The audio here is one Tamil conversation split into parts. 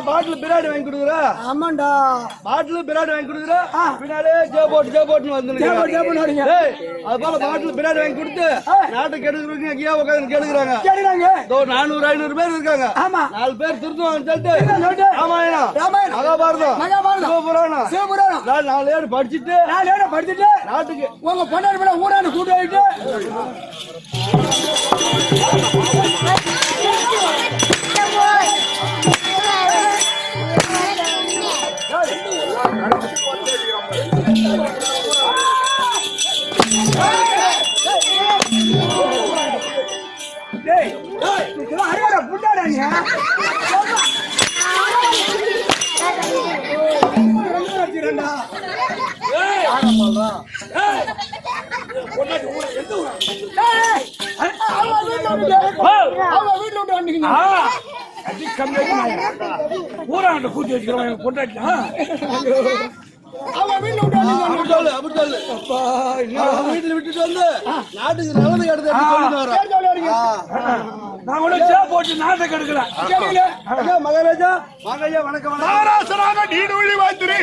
பாட்டில் பிராடி வாங்கி கொடுக்குறா? ஆமாண்டா, பாட்டில் பிராடி வாங்கி கொடுக்குறா. பின்னாலே ஜேபோட்னு வந்து அது போல பாட்டில் பிராடி வாங்கி கொடுத்து நாட்டுக்கு எடுக்கிறவங்க எங்கேயா உட்காந்து கேடுக்கிறாங்க. 400-500 பேர் இருக்காங்க. 4 பேர் திருத்துவாங்க சொல்லிட்டு ராமாயணம் மகாபாரதம் சிவபுராணம் 4 ஏடு படிச்சுட்டு நாட்டுக்கு உங்க பொண்ணு ஊரான்னு கூட்டு போயிட்டு ஊராண்ட கூட்டி வச்சுக்கிறோம் பொண்டாட்டி அவன் வீட்டுல அப்படி சொல்லு வீட்டுல விட்டுட்டு வந்து நாட்டுக்கு நல்லது கெடுத்து நான் கூட போட்டு நாட்டை கெடுக்கிறேன். மகாராஜா வாங்கய்யா வணக்கம். மகாராஜராக நீடுழி வாழ்த்துரு.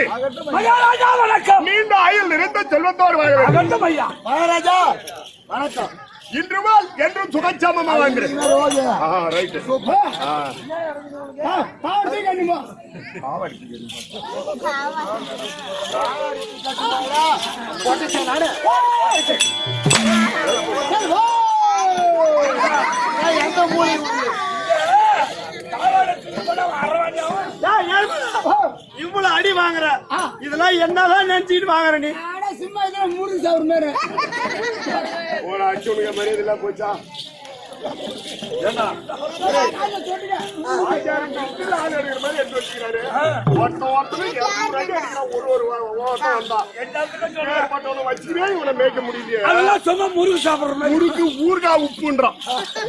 மகாராஜா வணக்கம். நீண்ட ஆயுள் நிறைந்த செல்வத்தோடு வாழ வேண்டும். மகாராஜா வணக்கம். இன்று மேல் என்றும் சுகச்சாமமா வாழ்ந்துரு. ரைட் இவ்வளவு அடி வாங்குற இதெல்லாம் என்னதான் நினைச்சிட்டு வாங்குற நீ? சும்மா இதெல்லாம் 3,000 மேல ஒரு அடிச்சு உனக்கு மரியாதை எல்லாம் போச்சா? ஏண்டா ஆச்சாரம் கிட்ட ஆள் எடுக்கிற மாதிரி எடுத்து வச்சுக்கிறாரு. ஒருத்தனும் 200 அடி அடிக்கிறான். ஒரு ஓட்டம் வந்தா ஏற்பட்டவனை வச்சுக்கவே இவனை மேய்க்க முடியலையே. அதெல்லாம் சும்மா முருகு சாப்பிடுற முறுக்கு ஊர்கா உப்புன்றான்.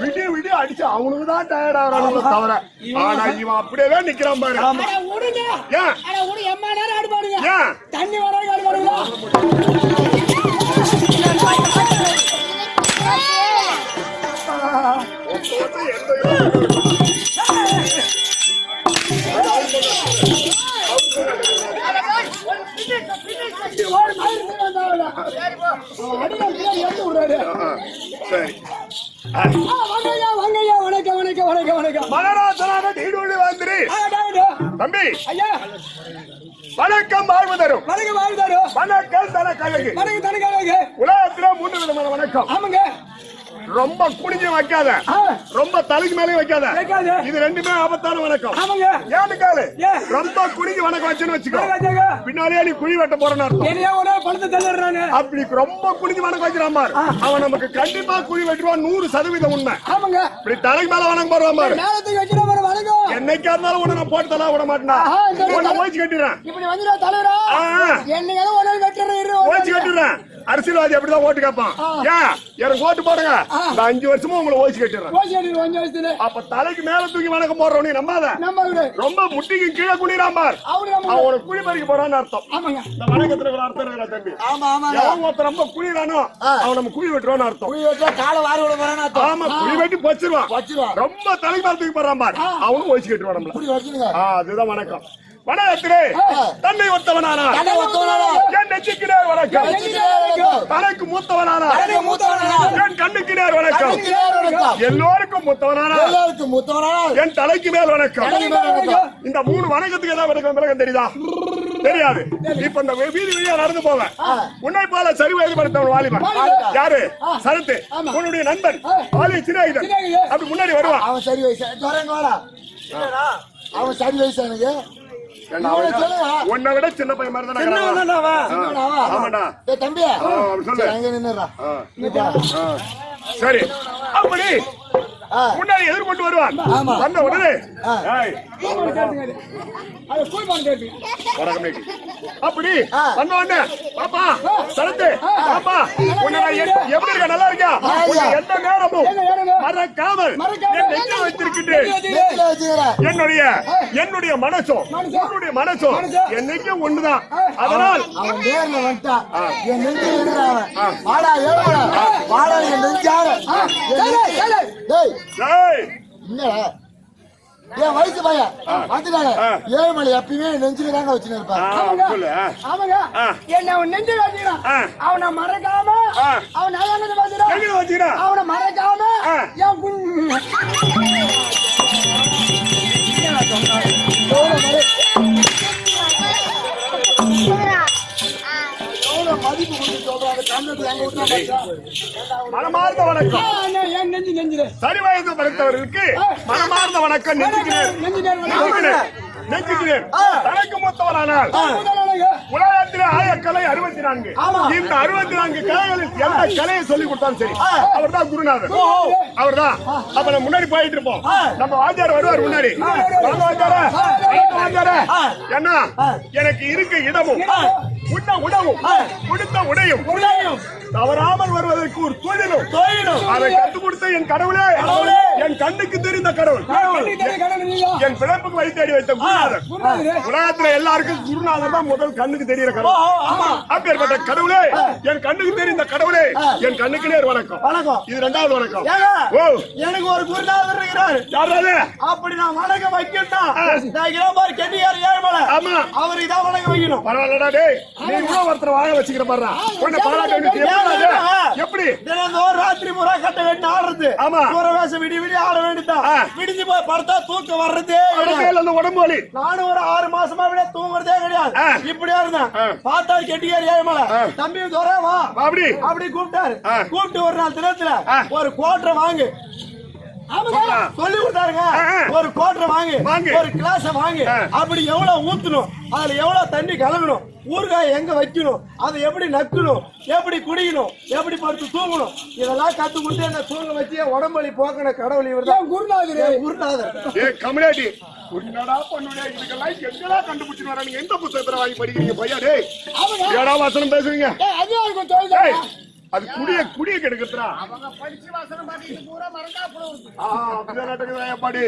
விடிய விடிய அடிச்சு அவனுக்கு தான் டயர்ட் ஆகிறானு தவிர ஆனா இவன் அப்படியே நிக்கிறான் பாரு. ஏன் ஏன் தண்ணி வர மகாராஜராக நீடுழி வாழ்ந்துரு. தம்பி வணக்கம் வாழ்வதரும் வணக்கம் தனக்கழகு. உலகத்துல 3 விதமான வணக்கம். ரொம்ப குனிஞ்சு வைக்காத, ரொம்ப தலைக்கு மேலே வைக்காத. இது ரெண்டுமே ஆபத்தான வணக்கம். ஏன்னு கேளு, ரொம்ப குனிஞ்சு வணக்கம் வச்சுன்னு வச்சுக்கோ, பின்னாலே நீ குழி வெட்ட போறன்னு அர்த்தம். அப்படி ரொம்ப குனிஞ்சு வணக்கம் வைக்கிறான் பாரு, அவன் நமக்கு கண்டிப்பா குழி வெட்டுவான். 100% உண்மை. இப்படி தலைக்கு மேல வணக்கம் போடுவான் பாரு, என்னைக்கா இருந்தாலும் உன்னை நான் போட்டு தலா விட மாட்டேனா, உன்னை ஓய்ச்சி கட்டிடுறேன். ஓய்ச்சி கட்டிடுறேன். அரசியல்வாதி அப்படிதான் ஓட்டு கேட்பான். ஏன் எனக்கு ஓட்டு போடுங்க, இந்த 5 வருஷமா உங்களை ஓய்ச்சி கட்டிடுறேன். அப்ப தலைக்கு மேல தூக்கி வணக்கம் போடுறோம் நீ நம்பாத. ரொம்ப முட்டிக்கு கீழே குனிறான் பார், அவனுக்கு குழி பறிக்க போறான்னு அர்த்தம். இந்த வணக்கத்துல ஒரு அர்த்தம் இருக்கிற தம்பி. ஒருத்தர் ரொம்ப குழிறானோ அவன் நம்ம குழி வெட்டுறோம்னு அர்த்தம். ஆமா, குழி வெட்டி பச்சிருவான். ரொம்ப தலைக்கு மேல தூக்கி போடுறான் பார், அவனும் ஓய்ச்சி கட்டுவான். அதுதான் வணக்கம். வணக்கத்திலே தன்னை ஒத்தவனானா என் நெஞ்சுக்கு நேர் வணக்கம், தனக்கு மூத்தவனானா என் கண்ணுக்கு நேர் வணக்கம், எல்லோருக்கும் மூத்தவனானா என் தலைக்கு மேல் வணக்கம். இந்த 3 வணக்கத்துக்கு ஏதாவது விளக்கம் தெரியுதா? தெரியாது. இப்ப இந்த வீதி வழியா நடந்து போவேன், உன்னை போல சரி வயதுபடுத்தவன் வாலிபன் யாரு? சரத்து, உன்னுடைய நண்பன் வாலி சிநேகிதன். அப்படி முன்னாடி வருவான். அவன் சரி வயசு உன்னை விட சின்ன பையன் மாதிரி தம்பி. சரி, அப்படி முன்னாடி எதிர்கொண்டு வருவான். வந்த உடனே அப்படி வந்த உடனே பாப்பா சரத்து, பாப்பா உன்னை எப்படி இருக்க, நல்லா இருக்கியா? எந்த நேரமும் மறக்காமல் நெஞ்சில் வைத்திருக்கின்றேன். என்னுடைய மனசும் உன்னுடைய மனசும் என்னைக்கும் ஒண்ணுதான். அதனால் அவன் நேர்ல வந்துட்டான், என் நெஞ்சு வாடா என் நெஞ்சார. என் வயசு பையன் வந்துட்டாங்க, 7 மணி எப்பயுமே நெஞ்சுல தாங்க வச்சுன்னு இருப்பான். என்ன நெஞ்சு வச்சுக்கிறான், அவனை மறக்காம அவன் அவனை மறக்காம மதிப்பு கொடுத்து சொல்றாங்க. மனமார்ந்த வணக்கம். சரி வயது படைத்தவர்களுக்கு மனமார்ந்த வணக்கம். நெஞ்சுக்கிறேன். தனக்கு மூத்தவரானால் உலகத்திலே ஆயக்கலை 64. இந்த 64 கலைகளில் எந்த கலையை சொல்லி கொடுத்தாலும் சரி, அவர் தான் குருநாதர். அவர் தான். அப்ப நம்ம முன்னாடி போயிட்டு இருப்போம், நம்ம வாத்தியார் வருவார் முன்னாடி. என்ன எனக்கு இருக்க இடமும் உண்ண உணவும் கொடுத்த உடையும் தவறாமல் வருவதற்கு ஒரு தொழிலும் அதை கற்றுக் கொடுத்த என் கடவுளே, என் கண்ணுக்கு தெரிந்த கடவுள், என் பிறப்புக்கு வைத்தேடி வைத்த குருநாதர். உலகத்துல எல்லாருக்கும் குருநாதர் தான் முதல் கண்ணுக்கு தெரிகிற கடவுள். அப்பேற்பட்ட கடவுளே, என் கண்ணுக்கு தெரிந்த கடவுளே, என் கண்ணுக்கு நேர் வணக்கம். இது 2வது வணக்கம். எனக்கு ஒரு குருநாதர் இருக்கிறார். யாராவது அப்படி நான் வணக்கம் வைக்கணும். கெட்டியார் ஏழுமலை. ஆமா, அவருக்கு தான் வணக்கம் வைக்கணும். பரவாயில்லடா டேய், நீ இவ்வளவு ஒருத்தர் வாங்க வச்சுக்கிற பாரு. உன்னை பாராட்ட வேண்டியது எப்படி? தினந்தோறும் ராத்திரி முறை கட்ட வேண்டி ஆடுறது. ஆமா, ஒரு வேஷம் விடி விடி ஆட வேண்டியதான். விடிஞ்சு போய் படுத்தா தூக்கம் வர்றதே அந்த உடம்பு வலி. நானும் ஒரு 6 மாசமா விட தூங்குறதே கிடையாது. இப்படியா இருந்தேன். பார்த்தா கெட்டியார் ஏழுமலை. தம்பி துரை வா அப்படி கூப்பிட்டாரு. கூப்பிட்டு ஒரு நாள் தினத்துல ஒரு கோட்டரை வாங்கு சொல்லி கொடுத்தாருங்க. ஒரு கோட்டரை வாங்கு, ஒரு கிளாஸ் வாங்கு, அப்படி எவ்வளவு ஊத்தணும், அதுல எவ்வளவு தண்ணி கலக்கணும், ஊறுகாய் எங்க வைக்கணும், அதை எப்படி நக்கணும், எப்படி குடிக்கணும், எப்படி படுத்து தூங்கணும், இதெல்லாம் கத்து கொடுத்து என்ன தூங்க வச்சு உடம்பலி போக்கணும் கடவுள். இவர் தான் குருநாதர். கமலேடி உன்னடா பண்ணுடா, இதுக்கெல்லாம் எங்கடா கண்டுபிடிச்சு வர? நீங்க எந்த புத்தகத்தை வாங்கி படிக்கிறீங்க பையா? டேய் ஏடா வாசனம் பேசுவீங்க? அது குடிய கெடுக்குறா. அவங்க படிச்சு வாசனம் பாடிட்டு பூரா மறந்தா போடுது. அப்படியே நடக்குதா பாடி?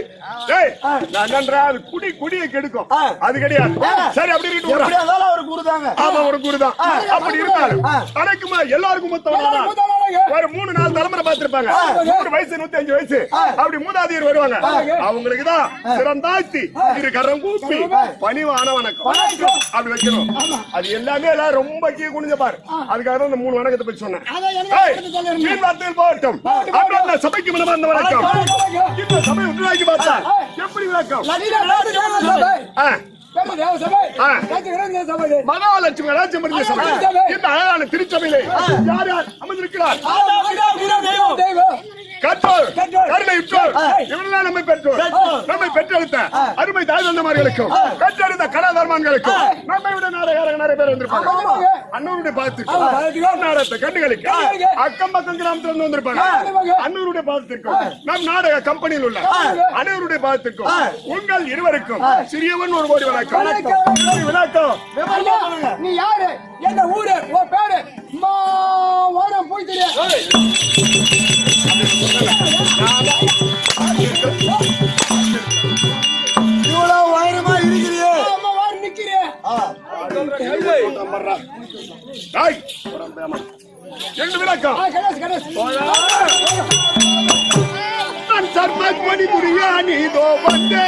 டேய் நான் என்னன்றா, அது குடிய கெடுக்கும். அது கிடையாது. சரி அப்படி இருக்கு. அப்படியே அதால ஒரு குரு தாங்க. ஆமா, ஒரு குரு தான். அப்படி இருந்தாலும் அடக்குமா எல்லாருக்கும் மொத்தம் ஒரு 3-4 தலைமுறை பார்த்திருப்பாங்க. 100 வயசு 105 வயசு அப்படி மூதாதையர் வருவாங்க. அவங்களுக்கு தான் சிறந்தாத்தி இரு கரம் கூப்பி பணிவான வணக்கம் அப்படி வைக்கணும். அது எல்லாமே எல்லாம் ரொம்ப கீழே குனிஞ்ச பாரு. அதுக்காக தான் இந்த 3 வணக்கத்தை பத்தி சொன்னேன். போகட்டும். சபைக்கு மனமார்ந்த வணக்கம். இந்த சபை உருவாக்கி பார்த்தா எப்படி வணக்கம்? மகாலட்சுமி ராஜ்யமர்ந்த சபை. இந்த அழகான திருச்சபையிலே யார் யார் அமர்ந்திருக்கிறார்? கற்றோர், கருணையுற்றோர், இவர்களால் நம்மை பெற்றோர், நம்மை பெற்றெடுத்த அருமை தாய் தந்தமார்களுக்கும் பெற்றெடுத்த கலாதர்மான்களுக்கும் நம்மை விட நிறைய பேர் வந்திருப்பாங்க. அண்ணூருடைய பாதத்திற்கும் கண்ணுகளுக்கு அக்கம் பக்கம் கிராமத்தில் வந்திருப்பாங்க. அண்ணூருடைய பாதத்திற்கும் நம் நாடக கம்பெனியில் உள்ள அனைவருடைய பாதத்திற்கும் உங்கள் இருவருக்கும் சிறியவன் ஒரு கோடி வணக்கம். வணக்கம். நீ யாரு? என்ன ஊரு? உன் பேரு? ஓரம் போய் இவ்வளவு உயரமா இருக்கிறியே, நிக்கிறேன். நான் சர்மத் மணி புரியா நீதோ வந்தே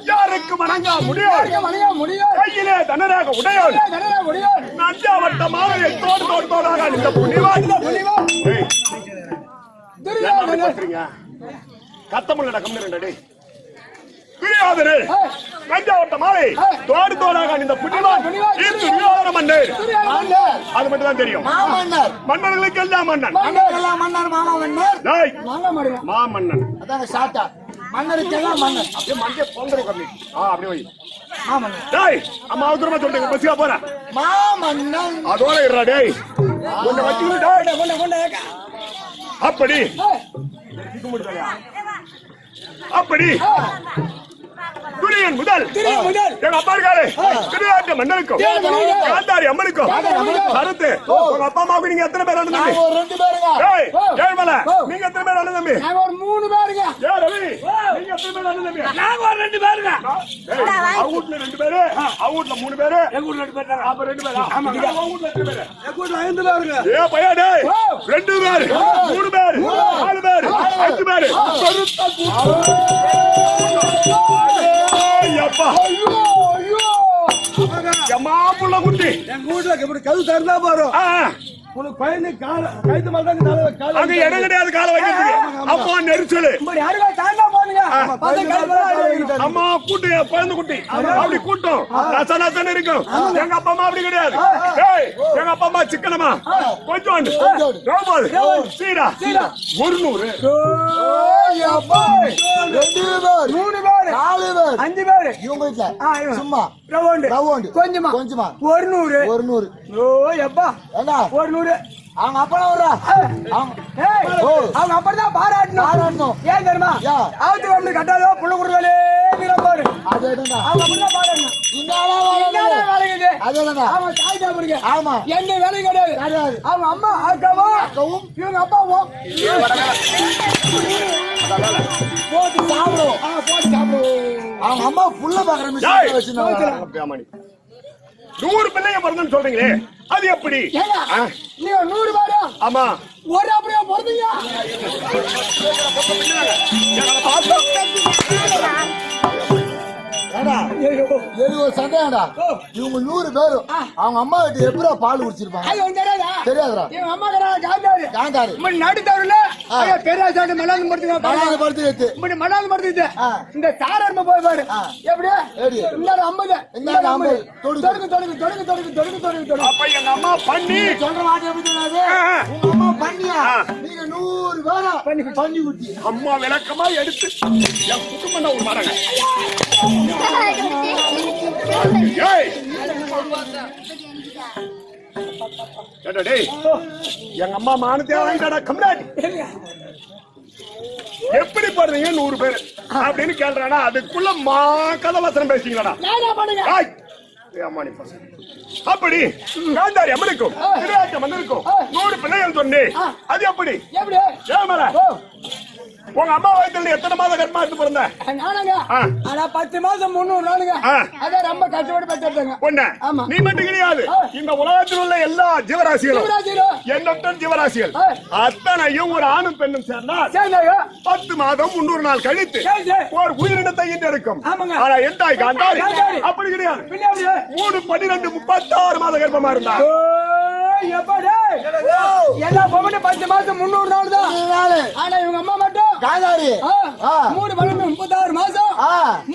யாருக்கு வணங்க முடியும்? கையிலே தனராக உடையோர் நஞ்சாவட்டமாக தோடாக இந்த புனிவான் கத்தமுள்ள கம்மிரண்டே துரியோதனே கஞ்சாவட்ட மாலை தோடு தோடாக இந்த புண்ணியவான் துரியோதன மன்னர். அது மட்டும் தான் தெரியும். மன்னர்களுக்கு எல்லாம் மன்னன். மாமன்னன் அதாங்க சாட்டா மன்னருக்கெல்லாம் மன்னன். அப்படியே மஞ்சள் பொங்கல் கம்மி. அப்படியே வை. அம்மா அவசரமா சொல்றீங்க. பஸ்ஸா போற மாமன்னன் அதோட இருடா டேய். கொஞ்சம் வச்சுக்கிட்டு அப்படி அப்படி துரியன் முதல் எங்க அப்பா இருக்காரு திருநாட்டு மன்னனுக்கும் காந்தாரி அம்மனுக்கும் கருத்து உங்க அப்பா அம்மாவுக்கு நீங்க எத்தனை பேர் அண்ணன் தம்பி? 2 பேருங்க. ஏழ்மலை நீங்க எத்தனை பேர் அண்ணன் தம்பி? நாங்க ஒரு 3 பேருங்க. ஏ ரவி நீங்க எத்தனை பேர் அண்ணன் தம்பி? நாங்க ஒரு 2 பேருங்க. அவுட்ல 2 பேரு அவுட்ல 3 பேரு எங்க ஊர்ல 2 பேர் அப்ப 2 பேரா? ஆமா அவுட்ல 2 பேரு எங்க ஊர்ல 5 பேருங்க. ஏ பையா டேய் 2 பேர் 3 பேர் 4 பேர் 5 பேர் அப்பா ஐயோ ஐயோ எம்மா புள்ள குட்டி எங்க வீட்டுல இப்படி கது தருந்தா பாரும் உனக்கு பையனு கைத்து மாதிரி அங்க இடம் கிடையாது கால வைக்கிறதுக்கு. அப்பா நெரிச்சல் அம்மா கூட்டு குழந்தை குட்டி அப்படி கூட்டம் நசனசன் இருக்கும். எங்க அப்பா அம்மா அப்படி கிடையாது. எங்க அப்பா அம்மா சிக்கனமா கொஞ்சோண்டு சீரா 100 5 பேர் இவங்க வீட்டுல சும்மா கொஞ்சமா கொஞ்சமா 100 அவங்க அப்பா வர்றா அவங்க அப்பதான் பாராட்டணும். ஏன் தெரியுமா ஆத்து வந்து கட்டாதோ புள்ள குடுறாலே பாரு. அது அவங்க அப்படிதான் பாராட்டணும். அவன் தாய் சாப்பிடுங்க. ஆமா எந்த வேலையும் கிடையாது. அவங்க அம்மா அக்காவும் இவங்க அப்பாவும் போட்டு சாப்பிடுவோம். அவங்க அம்மா புள்ள பாக்குற வச்சு 100 பிள்ளைங்க பிறந்தன்னு சொல்றீங்களே அது எப்படி? நீங்க 100 பேரா? ஆமா ஒரு அப்படியே பிறந்தீங்க. சந்தேகம்டா இவங்க 100 பேரும் அவங்க அம்மா கிட்ட எப்படா பால் குடிச்சிருப்பாங்க? தெரியாதுடா. எங்க அம்மா காந்தாரு நடுத்தவருல பெரியாசாட்டு மல்லாந்து படுத்து இந்த சாரர்ம போய் பாரு. எப்படி இந்த 50 தொடுக்கு அப்ப எங்க அம்மா பண்ணி சொல்ற வார்த்தை எப்படி சொன்னாரு? உங்க அம்மா பண்ணியா? நீங்க 100 பேரா பண்ணி குட்டி அம்மா விளக்கமா எடுத்து என் குடும்பம் ஒரு மரங்க. எங்க அம்மா மானத்தை வாங்கிட்டாடா கம்னாடி. எப்படி பாடுறீங்க 100 பேர் அப்படின்னு கேள்றானா அதுக்குள்ள மா கதவசனம் பேசிங்களா? அப்படி காந்தாரி அம்மனுக்கும் திருநாட்டு மன்னருக்கும் 100 பிள்ளைகள் சொன்னேன். அது எப்படி? உங்க அம்மா வயசுல எத்தனை மாதம் கர்மா எடுத்து பிறந்த? ஆனா 10 மாசம் 300 நாளுங்க. அத ரொம்ப கஷ்டப்பட்டு பெற்றெடுத்தாங்க. பொண்ணு நீ மட்டும் கிடையாது. இந்த உலகத்தில் உள்ள எல்லா ஜீவராசிகளும் எண்ணற்ற ஜீவராசிகள் அத்தனையும் ஒரு ஆணும் பெண்ணும் சேர்ந்தா 10 மாதம் 300 நாள் கழித்து ஒரு உயிரினத்தை ஈண்டெடுக்கும். ஆனா என் தாய் காந்தாரி அப்படி கிடையாது. 3 12 36 மாத கர்ப்பமா இருந்தா எல்லா பொண்ணு 10 மாசம் 300 நாள் தான். ஆனா இவங்க அம்மா மட்டும் காந்தாரி 3 12 36 மாசம்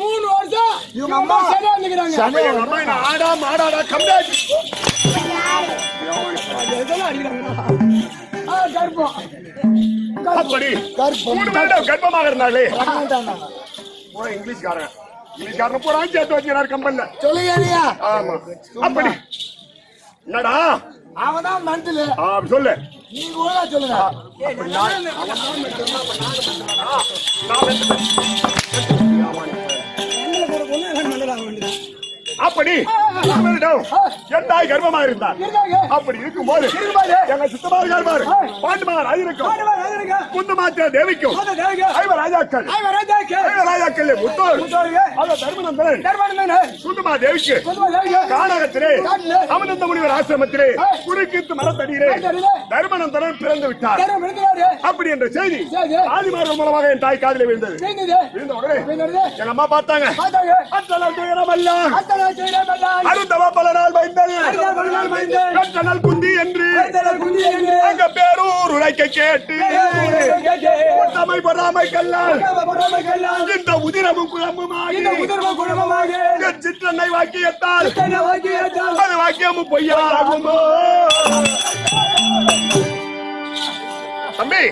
3 வருஷம் இவங்க அம்மா சரியா நிக்கிறாங்க. எங்க அம்மா என்ன ஆடா மாடாடா கம்டாடி கர்ப்பம் அப்படி 3 வருடம் கர்ப்பமாக இருந்தாலே இங்கிலீஷ்காரன் பூரா சேர்த்து வச்சுக்கிறார் கம்பல்ல. சொல்லுங்க. ஆமா அப்படி என்னடா அவதான் மனசுல சொல்லு. நீங்க ஒழுங்கா சொல்லுங்க. அப்படி என் தாய் கர்ப்பமா இருந்தார். அப்படி இருக்கும்போது எங்க சித்தமார் கர்ப்பாரு பாண்டுமார் இருக்கும் குந்துமாத்திர தேவிக்கும் ராஜாக்கள் முத்தோர் தர்மநந்தன் குந்துமா தேவிக்கு கானகத்திலே அமனந்த முனிவர் ஆசிரமத்திலே குறுக்கித்து மரத்தடியிலே தர்மநந்தன் பிறந்து விட்டார். அப்படி என்ற செய்தி ஆதிமார்கள் மூலமாக என் தாய் காதிலே விழுந்தது. விழுந்த உடனே எங்க அம்மா பார்த்தாங்க. அருந்தவ பல நாள் வைத்தல் கற்றனல் குந்தி என்று அங்க பேரூர் உரைக்க கேட்டு உத்தமை பொறாமை கல்லால் இந்த உதிரமும் குழம்புமாகி சிற்றனை வாக்கியத்தால் அது வாக்கியமும் பொய்யாகுமோ தம்பி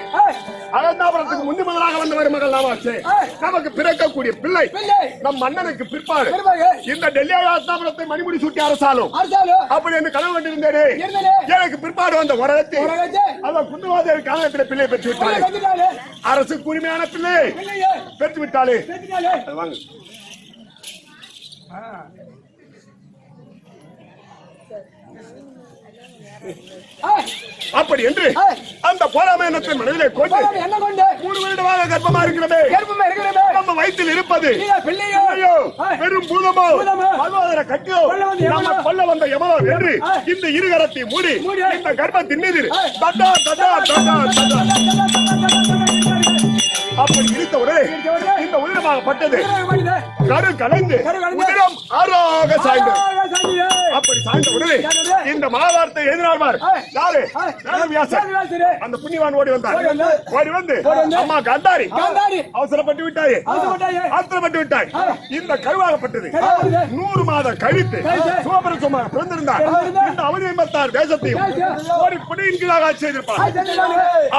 அகந்தாபுரத்துக்கு முந்தி முதலாக வந்த மருமகள் நாமாச்சு நமக்கு பிறக்கக்கூடிய பிள்ளை நம் மன்னனுக்கு பிற்பாடு இந்த டெல்லி அகந்தாபுரத்தை மணிமுடி சூட்டி அரசாலும் அப்படி என்று கனவு கண்டிருந்தேனே எனக்கு பிற்பாடு வந்த வரத்தை அவன் குண்டுவாத காலத்தில் பிள்ளை பெற்று விட்டாளே அரசுக்கு உரிமையான பிள்ளை பெற்று விட்டாளே வாங்க அப்படி என்று அந்த போராமயனத்தை மனதிலே கொண்டு 3 வருடமாக கர்ப்பமா இருக்கிறது நம்ம வயிற்றில் இருப்பது பெரும் பூதமோ பல்வாதர கட்டியோ நம்ம கொல்ல வந்த எமனோ என்று இந்த இருகரத்தை மூடி இந்த கர்ப்பத்தின் மீது தட்டா தட்டா தட்டா தட்டா அப்படி இருந்தவுடனே இந்த உதிரமாகப்பட்டது கரு கலைந்து உதிரம் ஆறாக சாய்ந்தது. அப்படி சாய்ந்த உடனே இந்த மகாபாரத்தை எழுதினார் யாரு? அந்த புண்ணியவான் ஓடி வந்தார். ஓடி வந்து அம்மா காந்தாரி அவசரப்பட்டு விட்டாயே, அவசரப்பட்டு விட்டாய். இந்த கருவாகப்பட்டது 100 மாதம் கழித்து சுமபரசுமாக பிறந்திருந்தார். இந்த அவதிமத்தார் தேசத்தையும் ஒரு குடியின் கீழாக செய்திருப்பார்.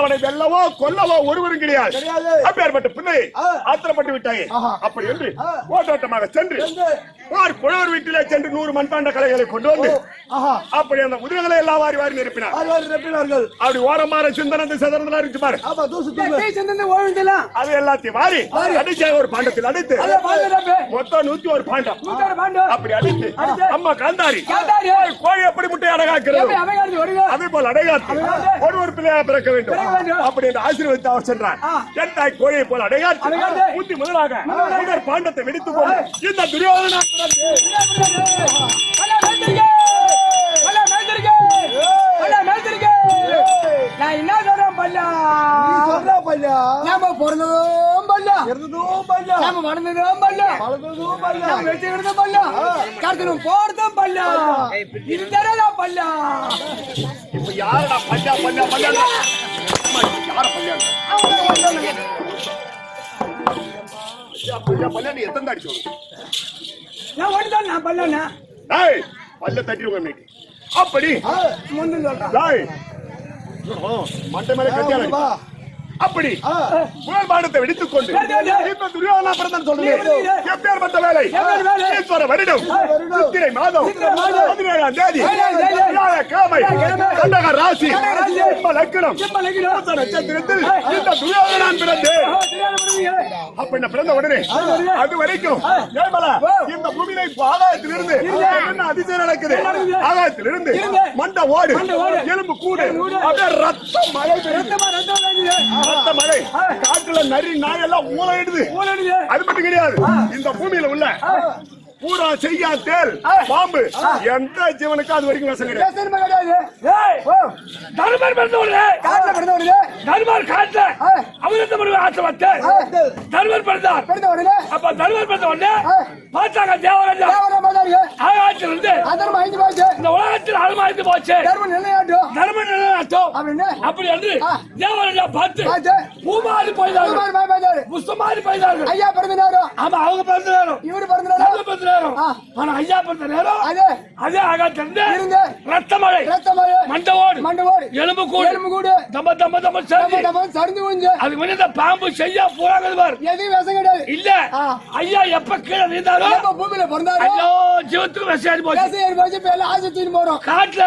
அவனை வெல்லவோ கொல்லவோ ஒருவரும் கிடையாது. அப்பேற்பட்ட பிள்ளை ஆத்திரப்பட்டு விட்டாயே. அப்படி என்று ஓட்டோட்டமாக சென்று புலவர் வீட்டிலே சென்று 100 மண்பாண்ட கலைகளை கொண்டு வந்து அப்படி அந்த உதவிகளை எல்லாம் வாரி வாரி நிரப்பினார். அப்படி ஓரமாற சிந்தனை சிதறந்தா இருக்கு பாரு. அது எல்லாத்தையும் வாரி கடைசியாக ஒரு பாண்டத்தில் அடைத்து மொத்தம் 101 பாண்டம் அப்படி அடித்து அம்மா காந்தாரி கோழி எப்படி முட்டை அடகாக்கிறது அதே போல் அடைகாத்து ஒரு பிள்ளையாக பிறக்க வேண்டும் அப்படி என்று ஆசீர்வதித்து அவர் சென்றார். என் தாய் கோழியை போல் அடைகாத்து ஊத்தி முதலாக முதல் பாண்டத்தை வெடித்துக் கொண்டு இந்த துரியோதன நான் என்ன சொல்றேன் பல்லா நாம பிறந்ததும் பல்லா நாம வளர்ந்ததும் பல்லா நாம வெட்டிக்கிறதும் பல்லா கருத்தனும் போறதும் பல்லா இதுதான் பல்லா. இப்ப யாரா பல்லா பல்லா பல்லா யார பல்லா பல்லா நீ எத்தனை அடிச்சு நான் ஒன்றுதான் நான் பல்லா பல்ல தட்டிடுவோம். அப்படி மண்டை மேல கட்டியா அப்படி புகழ் பாடத்தை வெடித்துக் கொண்டு இப்ப துரியோதனா பிறந்தன் சொல்றது எப்பேற்பட்ட வேலை? ஈஸ்வர வருடம் சித்திரை மாதம் 17ஆம் தேதி கிழமை கண்டக ராசி லக்னம் நட்சத்திரத்தில் இந்த துரியோதனான் பிறந்தேன். அப்ப பிறந்த உடனே அது வரைக்கும் இந்த பூமியில இப்ப ஆகாயத்திலிருந்து என்ன அதிசயம் நடக்குது? ஆகாயத்திலிருந்து மண்ட ஓடு எலும்பு கூடு அப்படியே ரத்தம் மழை ரத்த மழை காட்டுல நரி நாய் எல்லாம் ஊழையிடுது. அது மட்டும் கிடையாது, இந்த பூமியில உள்ள பூரா செய்யா தேல் பாம்பு எந்த ஜீவனுக்கு அது வரைக்கும் விஷம் கிடையாது. தர்மர் பிறந்தவர்களே தர்மர் காட்ட அவரது ஆசை வச்சு தர்மர் பிறந்தார். அப்ப தர்மர் பிறந்த உடனே பார்த்தாங்க தேவராஜா ஆகாயத்தில் இருந்து இந்த உலகத்தில் அலமாய்ந்து போச்சு தர்ம நிலையாட்டம் அப்படி என்று தேவராஜா பார்த்து பூமாரி போய்தார்கள் புஷ்பமாரி போய்தார்கள். ஐயா பிறந்த ஆமா அவங்க பிறந்த நேரம் இவரு பிறந்த ஆனா ஐயா பிறந்த நேரம் அதே ஆகாயத்திலிருந்து ரத்தமழை மண்டவோடு எலும்பு கூடு தம்ப தம்ப தம்ப சரிந்து அதுக்கு முன்னாடி இந்த பாம்பு செய்யா போறாங்க எதுவும் விஷம் கிடையாது. இல்ல ஐயா எப்ப கீழே நீந்தாரோ பூமியில பிறந்தாரோ ஐயோ ஜீவத்துக்கு விஷம் போச்சு ஆசத்தின் போறோம் காட்டுல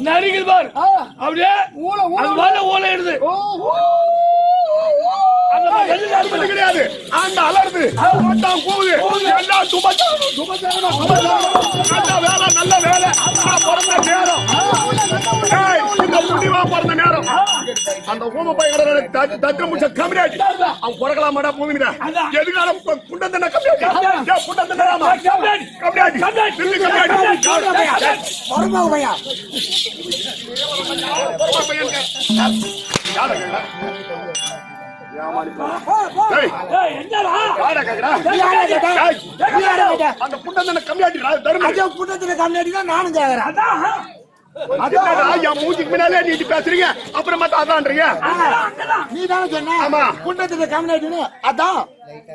நரிகள் பார் அப்படியே ஊழையிடுது. கிடையாது அந்த அலர்ந்து கூவுது வேலை நல்ல வேலை பிறந்த நேரம் பிறந்த நேரம் அந்த ஊம பையன் தக்க முடிச்ச கம்மியாச்சு அவன் குறைக்கலாமாடா பூமியில எதுக்காலம் புண்டத்தன கம்மியாச்சு புண்டத்தன டேய், ஏய், என்னடா? யாரா கேக்குறா? டேய், அந்த புண்டை கம்மியாட்டிடா தர்மம். கூட்டத்துல கம்மியாட்டி தான் நானும் கேக்குறேன். அதான். என்னடா, என் மூஞ்சிக்கு முன்னாலே நீ பேசுறீங்க அப்புறம் பார்த்தா அதான்றீங்க. நீ தானே சொன்ன ஆமா. கூட்டத்துல கம்மியாட்டின்னு அதான்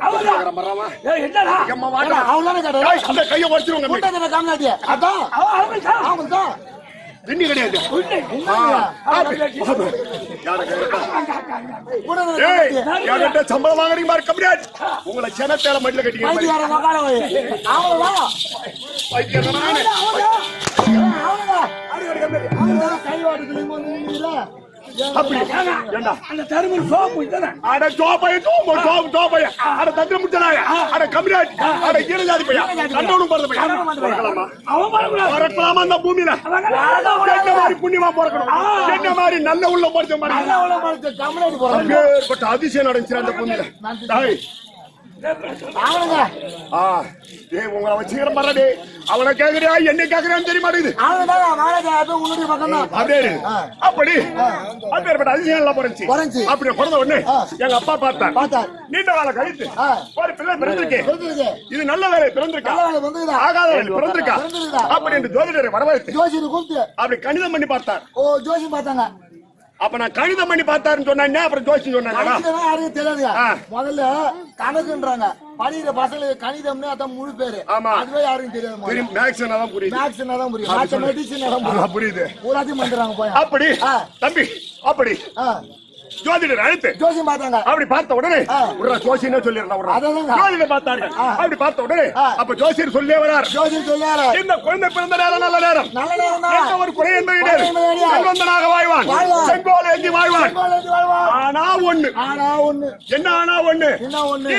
அவன்தான். ஏய், என்னடா? எம்மா வாடா. அவளான கேட்டா டேய், அந்த கையை உடைச்சிருவாங்க. கூட்டத்துல கம்மியாட்டி அதான் அவன்தான். அவங்க தான் திண்ணி கிடையாது. ஏய், என்கிட்ட சம்பளம் வாங்குறீங்க பாரு கம்மியாட். உங்களை செனத்தேல மடியில கட்டிங்க பாரு. அப்படி ஏண்டா அந்த தருமன் சோப்பு இதுதானே. அட ஜோபைய ஜோபைய அட தத்திர முட்டனாய அட கம்மியாட் அட கீழஜாதி பையா கண்டவனும் பறந்து பையா வரலாமா அவன் வரக்கூடாது. வரலாமா அந்த பூமியில என்ன மாதிரி புண்ணியமா பிறக்கணும் என்ன மாதிரி நல்ல உள்ள படிச்ச மாதிரி ஏற்பட்ட அதிசயம் நடந்துச்சு அந்த பூமியில. டேய் டேய் உங்களை வச்சுக்கிற மாதிரி அவனை கேக்குறியா என்ன கேக்குறான்னு தெரிய மாட்டேங்குது. அப்படியே அப்படி அப்பேற்பட்ட அதிசயம் எல்லாம் பிறந்துச்சு. அப்படி பிறந்த உடனே எங்க அப்பா பார்த்தார். நீண்ட கால கழித்து ஒரு பிள்ளை பிறந்திருக்கு. இது நல்ல வேலை பிறந்திருக்கா ஆகாத வேலை பிறந்திருக்கா அப்படி என்று ஜோதிடரை வரவழைத்து அப்படி கணிதம் பண்ணி பார்த்தார். ஜோசி பார்த்தாங்க. அப்ப நான் கணிதம் பண்ணி பார்த்தாருன்னு சொன்னேன். அப்புறம் ஜோசி சொன்னாங்க முதல்ல கணக்குன்றாங்க படிக்கிற பசங்களுக்கு கணிதம்னு அதான் முழு பேரு. ஆமா. அதுவே யாருக்கும் தெரியாது. மேக்ஸ் தான் புரியுது. மேக்ஸ்னா புரியும். மேத்தமெட்டிக்ஸ் புரியுது. எல்லாத்தையும் பண்றாங்க போய். அப்படி தம்பி அப்படி ஜோதிடர் அழைத்து ஜோசி பார்த்தாங்க. அப்படி பார்த்த உடனே ஜோசின்னு சொல்லிடலாம். ஜோதிடர் பார்த்தார்கள். அப்படி பார்த்த உடனே அப்ப ஜோசியர் சொல்லே வரார். ஜோசி சொல்லாரு இந்த குழந்தை பிறந்த நேரம் நல்ல நேரம். நல்ல நேரம் தான். எந்த ஒரு குறை என்பது கிடையாது. செல்வந்தனாக வாழ்வான். செங்கோல் ஏந்தி வாழ்வான். ஆனா ஒண்ணு என்ன ஆனா ஒண்ணு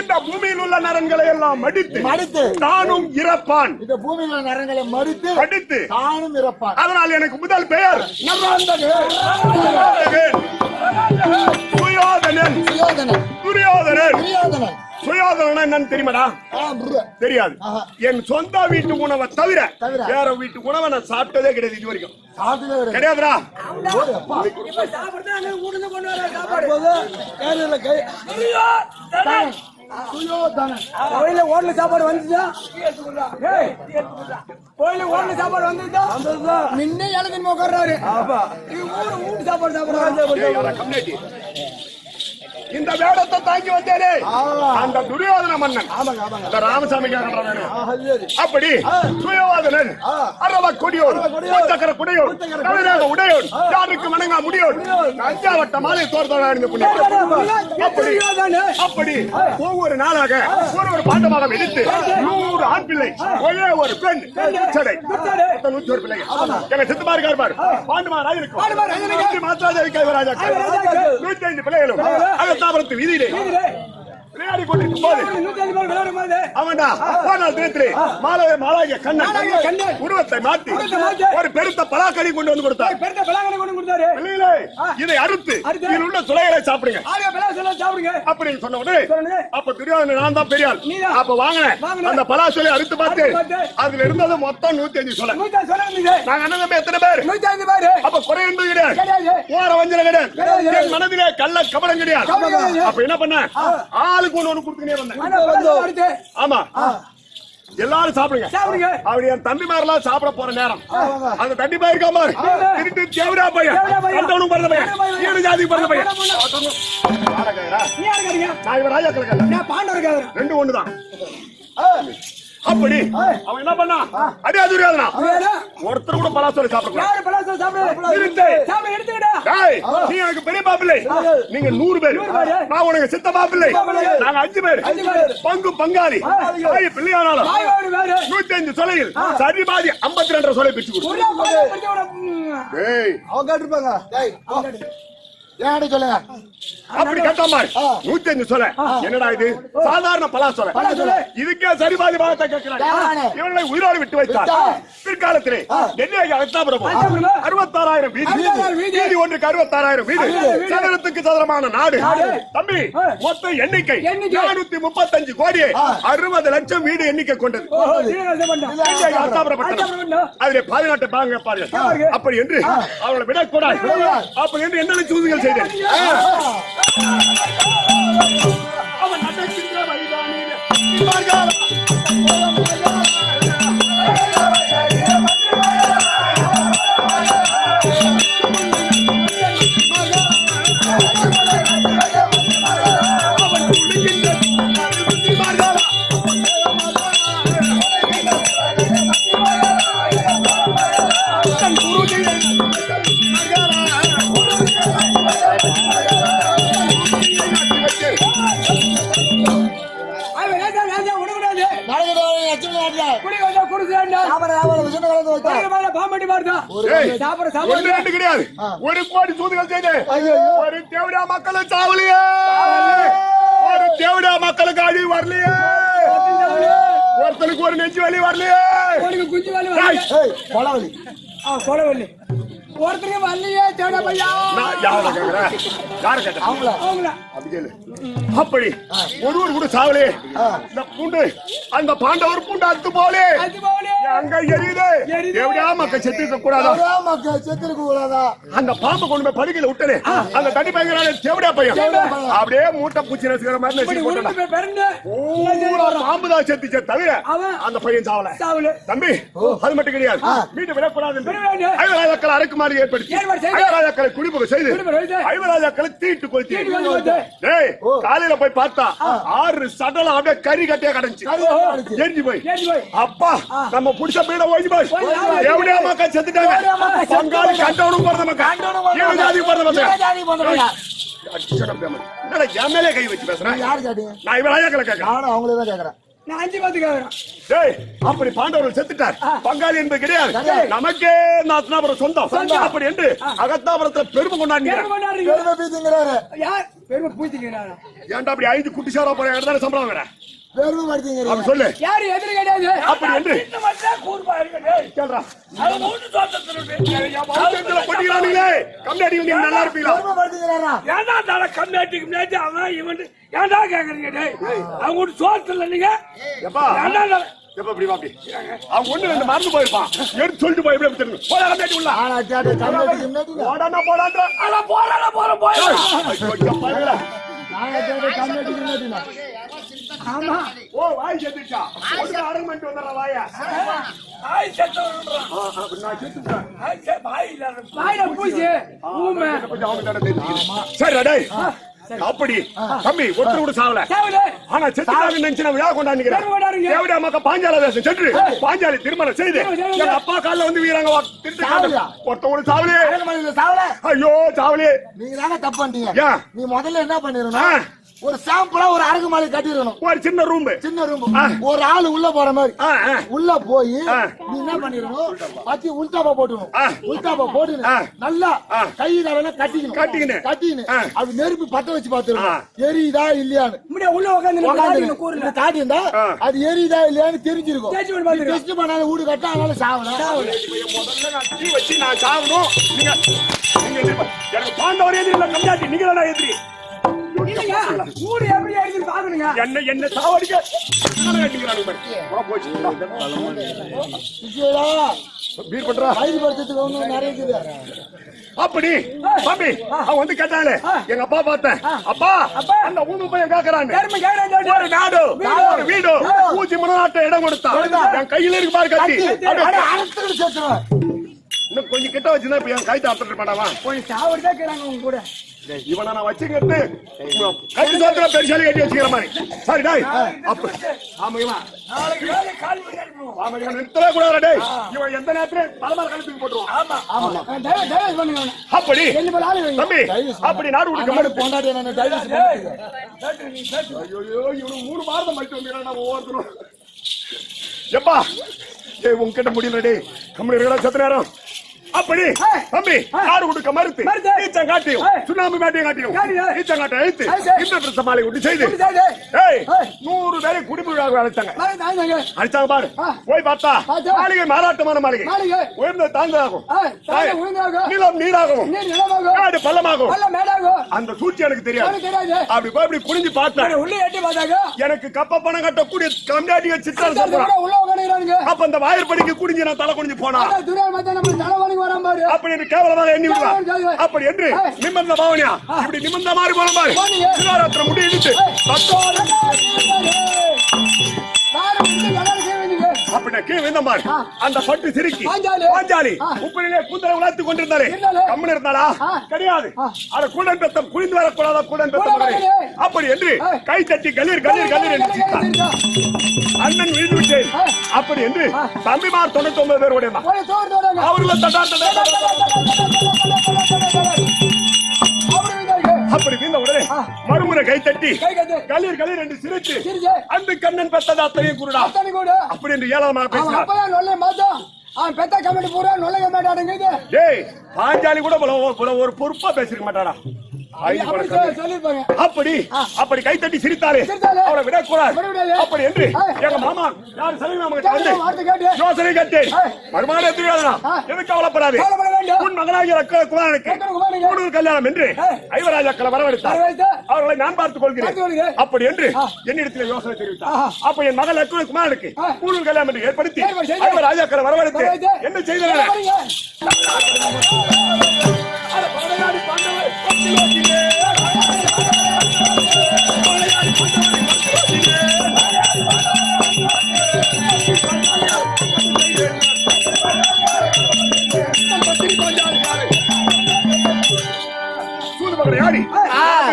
இந்த பூமியில் உள்ள நரன்களை எல்லாம் மடித்து தானும் இறப்பான். இந்த பூமியில் உள்ள நரங்களை மடித்து தானும் இறப்பான். அதனால் எனக்கு முதல் பெயர் சுயோதனன். சுயோதனன் என்னன்னு தெரியுமாடா? தெரியாது. என் சொந்த வீட்டு உணவை தவிர வேற வீட்டு உணவை நான் சாப்பிட்டதே கிடையாது இது வரைக்கும். கிடையாதுடா. கோயில ஓடல சாப்பாடு வந்துச்சா? கோயில ஓடல சாப்பாடு வந்துச்சா? முன்னே எழுதி உட்கார்றாரு. ஊட்டு சாப்பாடு சாப்பிடுறாரு. இந்த வேடத்தை தாங்கி வந்தேனே அந்த துரியோதன மன்னன் இந்த ராமசாமி அப்படி சுயோதனன் அரவ கொடியோன் சக்கர குடையோன் உடையோன் யாருக்கு வணங்கா முடியோன் அஞ்சாவட்ட மாலை தோர்த்தோட அப்படி அப்படி ஒவ்வொரு நாளாக ஒரு பாண்டமாக எடுத்து 100 ஆண் பிள்ளை ஒரே ஒரு பெண் 101 பிள்ளைகள் எங்க சித்தமா இருக்காரு பாரு பாண்டுமாரா இருக்கும் மாத்ராஜா கைவராஜா 105 பிள்ளைகளும் தாபரத்து வீதியிலே விளையாடி கொண்டிருக்கும் போது அவன்டா போனால் தினத்திலே மாலாகிய கண்ணன் உருவத்தை மாற்றி ஒரு பெருத்த பலாக்கடி கொண்டு வந்து கொடுத்தார். பிள்ளைகளே இதை அறுத்து இதில் உள்ள சுளைகளை சாப்பிடுங்க அப்படின்னு சொன்ன உடனே அப்ப துரியோதனன் நான் தான் பெரியாள். அப்ப வாங்கினேன் அந்த பலாசொலை அறுத்து பார்த்து அதுல இருந்தது மொத்தம் 105 சொலை. நாங்க அண்ணன் எத்தனை பேர்? அப்ப குறை என்பது கிடையாது. ஓர வஞ்சனை கிடையாது. என் மனதிலே கள்ள கபடம் கிடையாது. அப்ப என்ன பண்ண ஆளுக்கு ஒண்ணு கொடுத்துனே வந்தேன். ஆமா எல்லாரும் சாப்பிடுங்க. அப்படி என் தம்பி மாதிரிலாம் சாப்பிட போற நேரம் அந்த தம்பி மாதிரி இருக்கா மாதிரி திருட்டு தேவரா பையன் கண்டவனும் பிறந்த பையன் ஏழு ஜாதிக்கு பிறந்த பையன் நான் இவன் ராஜா கலக்கல ரெண்டு ஒண்ணுதான். அப்படி அவன் என்ன பண்ணா அடி அதுரியாதனா ஒருத்தர் கூட பலாசோலை சாப்பிடக்கூடாது. நீ எனக்கு பெரிய பாப்பிள்ளை நீங்க 100 பேர் நான் உனக்கு சித்த பாப்பிள்ளை நாங்க 5 பேர் பங்கு பங்காளி பிள்ளையானாலும் 105 சொலையில் சரி பாதி 52 சொலை பிரிச்சு கொடுத்து அவங்க கேட்டிருப்பாங்க. சொல்லுங்க அப்படி கேட்டாமா 105 சொலை என்னடா இது சாதாரண பலாசோலை இதுக்கே சரிபாதி பாகத்தை கேட்கிறாங்க. இவர்களை உயிரோடு விட்டு வைத்தார். பிற்காலத்திலே டெல்லிக்கு அகத்தாபுரம் 66,000 வீதி ஒன்றுக்கு 66,000 வீடு சதுரத்துக்கு சதுரமான நாடு. தம்பி மொத்த எண்ணிக்கை 435 கோடியே 60 லட்சம் வீடு எண்ணிக்கை கொண்டது. அதிலே 14 பாங்க பாருங்க. அப்படி என்று அவர்களை விடக்கூடாது. அப்படி என்று என்ன சூதுகள் செய்தேன். அவன் நடக்கின்ற வழிதானே மகாலா கிடையாது. ஒரு கோடி சூதுகள் செய்து ஒரு தேவடா மக்களுக்கு சாவலியே, ஒரு தேவடா மக்களுக்கு அழிவு வரலையே, ஒருத்தனுக்கு ஒரு நெஞ்சு வலி வரலையே, குஞ்சு வலி கொலவல்லி ஒருத்தருக்கு வரலையே. தேவடா பையா யாரை கேக்குறேன்? யாரை கேட்டேன்? அவங்கள அப்படி கேளு. அப்படி ஒருவர் கூட சாவலே. இந்த பூண்டு அந்த பாண்டவர் பூண்டு அத்து போலே அங்க எரியுது. தேவடா மக்கள் செத்துக்க கூடாதா? செத்துக்க கூடாதா? அந்த பாம்பு கொண்டு போய் படுக்கையில விட்டனே, அந்த தண்ணி பயங்கர தேவடா பையன் அப்படியே மூட்டை பூச்சி நசுக்கிற மாதிரி பாம்பு தான் செத்துச்சே தவிர அந்த பையன் சாவல. தம்பி அது மட்டும் கிடையாது, வீட்டு விடக்கூடாது. ஐவராஜாக்கள் அடக்குமாறு ஏற்படுத்தி ஐவராஜாக்களை குடிபுக செய்து ஐவராஜாக்களை தீட்டு கொளுத்தி காலையில போய் பார்த்தா 6 சடலம் அப்படியே கறி கட்டியா கிடந்துச்சு, எரிஞ்சு போய். அப்பா நம்ம புடிச்ச பீட ஓய்ஞ்சு போய் எவடியா மக்கள் செத்துட்டாங்க. பங்காளி கண்டவனும் பிறந்த மக்கள், ஜாதி பிறந்த மக்கள். என்னடா என் மேலே கை வச்சு பேசுறேன்? நான் இவராஜாக்களை கேட்கிறேன், அவங்களே தான் கேட்கறேன். அப்படி பாண்டவர்கள் செத்துட்டார். பங்காளி என்பது கிடையாது, நமக்கே நாத்னாபுரம் சொந்தம். அப்படி என்று அகத்தாபுரத்துல பெருமை கொண்டாடுறாரு. ஏன்டா அப்படி 5 குட்டிசாரா போற இடத்துல சம்பளம் வேற சொல்லு. அப்படி என்று கம்யூனிட்டி நல்லா இருப்பீங்களா? கம்யூனிட்டிக்கு முன்னாடி அவன் இவன் ஏன்டா கேக்குறீங்க? அவங்க சோத்துல நீங்க எப்ப இப்படி வாப்பி அவன் ஒண்ணு 2 மறந்து போயிருப்பான், எடுத்து சொல்லிட்டு போய் எப்படி தெரியும்? போடா கம்யூனிட்டி உள்ள போடானா போடான்ற அட போடா போற போய் ஆமா. ஓ வாய் செத்துச்சா? ஒரு ஆர்குமென்ட் வந்தற வாயா. வாய் செத்துறா. நான் செத்துட்டேன். வாய் இல்ல. வாயில பூசி ஊமை. சரி டேய். அப்படி தம்பி ஒருத்தர் கூட சாவல. ஆனா செத்துட்டாங்க நினைச்சு நான் விழா கொண்டாடுறேன். தேவடா மக்கள் பாஞ்சால வேஷம் சென்று பாஞ்சாலி திருமணம் செய்து எங்க அப்பா கால்ல வந்து வீராங்க ஒருத்தர் கூட சாவலே. ஐயோ சாவலே. நீங்க தானே தப்பு பண்ணிட்டீங்க. நீ முதல்ல என்ன பண்ணிரணும்? ஒரு சாம்பிளா ஒரு அரகு மாலை கட்டிரணும். ஒரு சின்ன ரூம் ஒரு ஆளு உள்ள போற மாதிரி உள்ள போய் நீ என்ன பண்ணிரணும்? பத்தி உல்டாபா போடணும். உல்டாபா போட்டு நல்லா கை கால கட்டிக்கணும். அது நெருப்பு பத்த வச்சு பாத்துறணும் எரியுதா இல்லையான்னு. உள்ள உட்கார்ந்து காட்டியிருந்தா அது எரியுதா இல்லையான்னு தெரிஞ்சிருக்கும். டெஸ்ட் பண்ணாத வீடு கட்ட அதனால சாவல. முதல்ல நான் தீ வச்சு நான் சாவணும். நீங்க எனக்கு பாண்டவரே இல்ல கம்மியாட்டி நீங்க தான் எதிரி. என்ன சாவடிக்க அப்படி தம்பி அவன் வந்து கேட்டாலே எங்க அப்பா பார்த்தேன். அப்பா அந்த ஊமை பையன் கேக்குறான்னு ஒரு நாடு ஒரு வீடு பூச்சி மனநாட்ட இடம் கொடுத்தான். என் கையில இருக்கு பாரு கட்டி. இன்னும் கொஞ்சம் கிட்ட வச்சுன்னா இப்ப என் கைத்தை அறுத்துட்டு பண்ணாவா? கொஞ்சம் சாவடிதான் கேட்கறாங்க உங்க கூட. இவனை நான் வச்சுக்கிட்டு கை சோத்துல பெருசாலி கட்டி வச்சுக்கிற மாதிரி. சரி டாய் அப்ப ஆமா நிறுத்தவே கூடாது டேய். இவன் எந்த நேரத்துல தலைமார் கழுத்துக்கு போட்டுருவான். அப்படி தம்பி அப்படி நாடு விட்டு போண்டாடி இவனு 3 மாதம் மட்டும் வந்து ஒவ்வொருத்தரும் எப்பா உங்ககிட்ட முடியல டே கம்முனு சத்து நேரம். அப்படி தம்பி நாடு கொடுக்க மறுத்து நீச்சம் காட்டியும் சுண்ணாம்பு மேட்டையும் காட்டியும் நீச்சம் காட்ட அழைத்து இந்த பிரசமாலை விட்டு செய்து 100 பேரை குடிமுறையாக அழைத்தாங்க. அழைச்சாங்க பாரு. போய் பார்த்தா மாளிகை மாறாட்டமான மாளிகை உயர்ந்த தாங்களாகும், நிலம் நீராகவும் காடு பள்ளமாகவும். அந்த சூழ்ச்சி எனக்கு தெரியாது. அப்படி போய் அப்படி குனிஞ்சு பார்த்தேன். எனக்கு கப்ப பணம் கட்டக்கூடிய கம்யூனிட்டிகள் சித்தால் அப்ப அந்த வாயிற்படிக்கு குடிஞ்சு நான் தலை குனிஞ்சு போனா அப்படி என்று கேவலமாக எண்ணி விடுவார். அப்படி என்று நிமிர்ந்த பாவனியா இப்படி நிமிர்ந்த மாதிரி போன பாரு சிவாராத்திரம் முடி இழுத்து அப்படின்னா கீழே விழுந்த மாதிரி அந்த பட்டு சிரிக்கி பாஞ்சாலி உப்பிலே கூந்தலை உலாத்து கொண்டிருந்தாலே கம்மன் இருந்தாளா கிடையாது. அதை குடன் பெத்தம் குளிந்து வரக்கூடாத குடன் பெத்தம் அப்படி என்று கை தட்டி கலீர் கலீர் கலீர் என்று சிரித்தார். அண்ணன் விழுந்து விட்டேன் அப்படி என்று தம்பிமார் 99 பேர் உடைய அவர்கள் அப்படி வீழ்ந்த உடனே மறுமுறை கை தட்டி கலீர் கலீர் என்று சிரித்து அந்த கண்ணன் பெத்தது அத்தனை குருடா அப்படி என்று ஏளனமாக பேசினார். பாஞ்சாலி கூட ஒரு பொறுப்பா பேசிருக்க மாட்டாடா. அப்படி அப்படி கை தட்டி சிரித்தாரே அவரை விடக்கூடாது அப்படி என்று எங்க மாமா யார் யோசனை கேட்டேன். மறுமாடு எதுக்கு கவலைப்படாது உன் மகனாகிய குமாரனுக்கு கல்யாணம் என்று ஐவராஜாக்களை வரவழைத்தார். அவர்களை நான் பார்த்துக் கொள்கிறேன் அப்படி என்று என்னிடத்தில் யோசனை தெரிவித்தார். அப்ப என் மகள் லட்சுமி குமாரனுக்கு கூடுதல் கல்யாணம் என்று ஏற்படுத்தி ஐவராஜாக்களை வரவழைத்து என்ன செய்தனர்?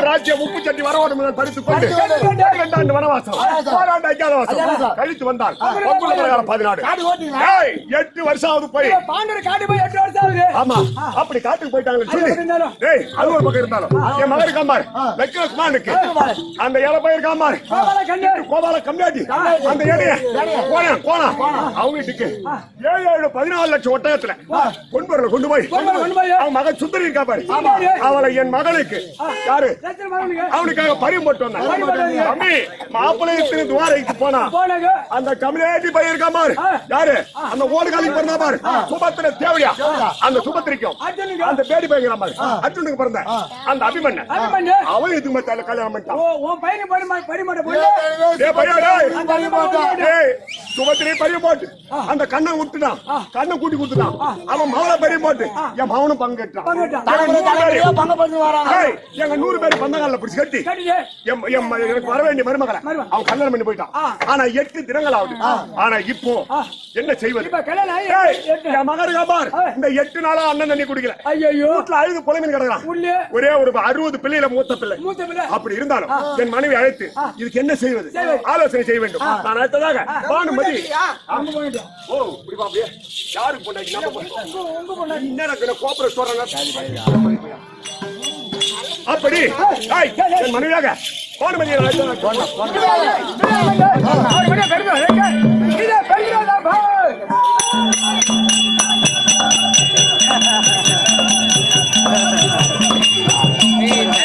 ராஜ்யம் உப்பு சட்டி வரவாடும் படித்துக் கொண்டு 2 ஆண்டு வனவாசம் 6 ஆண்டு அஜாதவாசம் கழித்து வந்தார். 8 வருஷம் போய் ஆமா அப்படி காட்டுக்கு போயிட்டாங்க. அது ஒரு பக்கம் இருந்தாலும் என் மகன் இருக்காமாரு லட்சுமணனுக்கு அந்த ஏழை பையன் இருக்காமாரு கோபால கம்மியாட்டி அந்த ஏழைய கோணா அவங்க வீட்டுக்கு 14 லட்சம் ஒட்டகத்துல கொண்டு போய் அவன் மகன் சுந்தரி இருக்கா பாரு அவளை என் மகனுக்கு யாரு அவனுக்காக பரியம் போட்டு வந்தான். மாப்பிள்ளையத்தின் துவாரைக்கு போனா அந்த கம்யூனிட்டி பையன் இருக்கா பாரு யாரு அந்த ஓடுகாலிக்கு பிறந்தா பாரு சுபத்திர தேவையா அந்த சுபத்திரிக்கும் அந்த பேடி பையன் பாரு அர்ஜுனுக்கு பிறந்த அந்த அபிமன்யு அவன் இதுக்கு மத்தியில கல்யாணம் பண்ணிட்டான். சுபத்திரை பரியம் போட்டு அந்த கண்ணை விட்டுட்டான் கண்ணை கூட்டி கொடுத்துட்டான். அவன் மவளை பரியம் போட்டு என் மவனும் பங்கேற்றான். எங்க 100 பேர் பந்தங்கால பிடிச்சு கட்டி எனக்கு வர வேண்டிய மருமகளை அவன் கல்யாணம் பண்ணி போயிட்டான். ஆனா 8 தினங்கள் ஆகுது. ஆனா இப்போ என்ன செய்வது? என் மகனுக்கு பார் இந்த 8 நாளா அண்ணன் தண்ணி குடிக்கல வீட்டுல அழுது புலமின் கிடக்கிறான். ஒரே ஒரு 60 பிள்ளையில மூத்த பிள்ளை அப்படி இருந்தாலும் என் மனைவி அழைத்து இதுக்கு என்ன செய்வது ஆலோசனை செய்ய வேண்டும். நான் அடுத்ததாக பானுமதி ஓ இப்படி பாப்பியா யாருக்கு பொண்டாட்டி நம்ம கோபுர சொல்றாங்க அப்படி என் மனைவியாக பானுமதியை